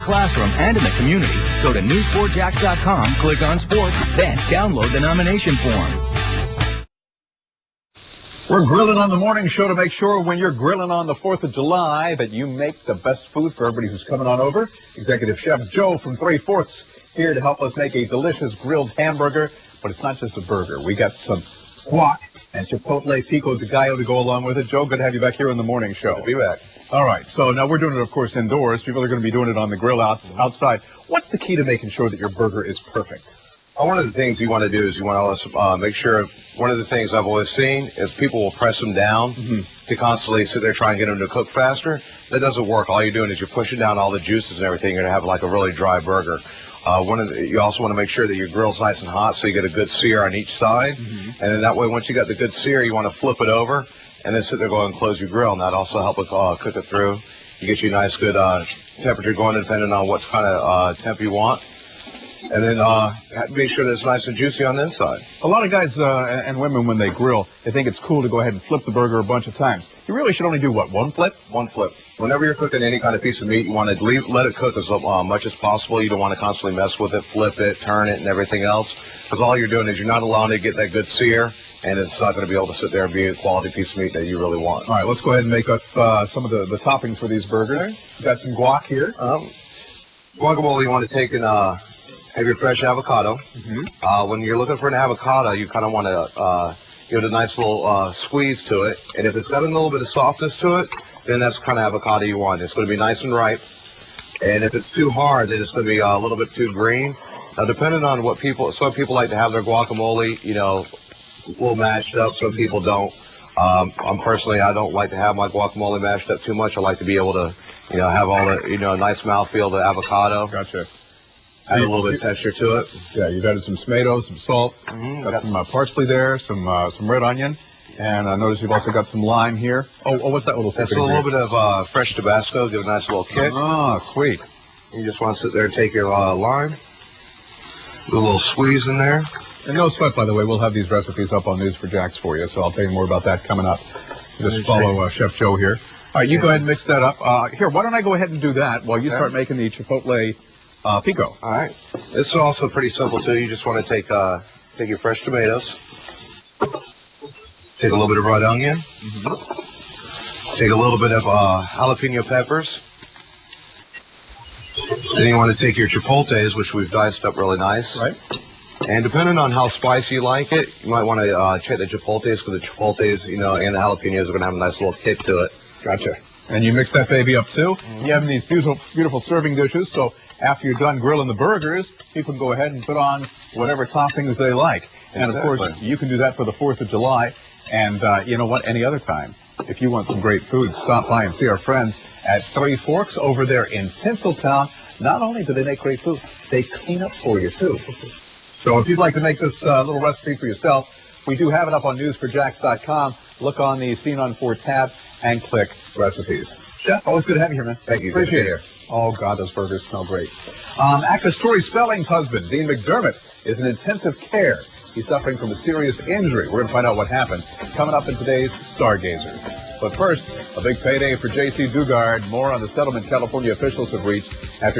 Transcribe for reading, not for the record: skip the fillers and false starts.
classroom, and in the community, go to news4jax.com, click on sports, then download the nomination form. We're grilling on the morning show to make sure when you're grilling on the 4th of July that you make the best food for everybody who's coming on over. Executive Chef Joe from 3/4 here to help us make a delicious grilled hamburger. But it's not just a burger. We got some guac and chipotle pico de gallo to go along with it. Joe, good to have you back here on the morning show. Good to be back. All right, so now we're doing it, of course, indoors. People are going to be doing it on the grill outside. What's the key to making sure that your burger is perfect? One of the things you want to do is you want to make sure, one of the things I've always seen is people will press them down to constantly sit there trying to get them to cook faster. That doesn't work. All you're doing is you're pushing down all the juices and everything. You're going to have like a really dry burger. You also want to make sure that your grill's nice and hot so you get a good sear on each side. And then that way, once you got the good sear, you want to flip it over and then sit there going and close your grill. And that also help it cook it through. You get you a nice good temperature going depending on what kind of temp you want. And then make sure that it's nice and juicy on the inside. A lot of guys and women, when they grill, they think it's cool to go ahead and flip the burger a bunch of times. You really should only do, what, one flip? One flip. Whenever you're cooking any kind of piece of meat, you want to let it cook as much as possible. You don't want to constantly mess with it, flip it, turn it, and everything else. Because all you're doing is you're not allowing it to get that good sear, and it's not going to be able to sit there and be a quality piece of meat that you really want. All right, let's go ahead and make up some of the toppings for these burgers. Okay. We've got some guac here. Guacamole, you want to take and have your fresh avocado. When you're looking for an avocado, you kind of want to give it a nice little squeeze to it. And if it's got a little bit of softness to it, then that's the kind of avocado you want. It's going to be nice and ripe. And if it's too hard, then it's going to be a little bit too green. Now, depending on what some people like to have their guacamole, a little mashed up. Some people don't. Personally, I don't like to have my guacamole mashed up too much. I like to be able to, have all the, a nice mouthfeel of the avocado. Gotcha. Add a little bit of texture to it. Yeah, you've added some tomatoes, some salt, got some parsley there, some red onion, and I notice you've also got some lime here. Oh, what's that little thing? That's a little bit of fresh Tabasco, give it a nice little kick. Oh, sweet. You just want to sit there and take your lime, do a little squeeze in there. And no sweat, by the way, we'll have these recipes up on News4Jax for you, so I'll tell you more about that coming up. Just follow Chef Joe here. All right, you go ahead and mix that up. Here, why don't I go ahead and do that while you start making the chipotle pico. All right. This is also pretty simple, too. You just want to take your fresh tomatoes, take a little bit of red onion, take a little bit of jalapeno peppers. Then you want to take your chipotles, which we've diced up really nice. Right. And depending on how spicy you like it, you might want to check the chipotles, because the chipotles, and the jalapenos are going to have a nice little kick to it. Gotcha. And you mix that baby up, too. You have these beautiful serving dishes, so after you're done grilling the burgers, people can go ahead and put on whatever toppings they like. And, of course, you can do that for the 4th of July. And you know what? Any other time, if you want some great food, stop by and see our friends at Three Forks over there in Tinseltown. Not only do they make great food, they clean up for you, too. So if you'd like to make this little recipe for yourself, we do have it up on news4jax.com. Look on the Seen on 4 tab and click recipes. Chef, always good to have you here, man. Thank you. Appreciate it. Oh, God, those burgers smell great. Actress Tori Spelling's husband, Dean McDermott, is in intensive care. He's suffering from a serious injury. We're going to find out what happened coming up in today's Stargazer. But first, a big payday for J.C. Dugard. More on the settlement California officials have reached after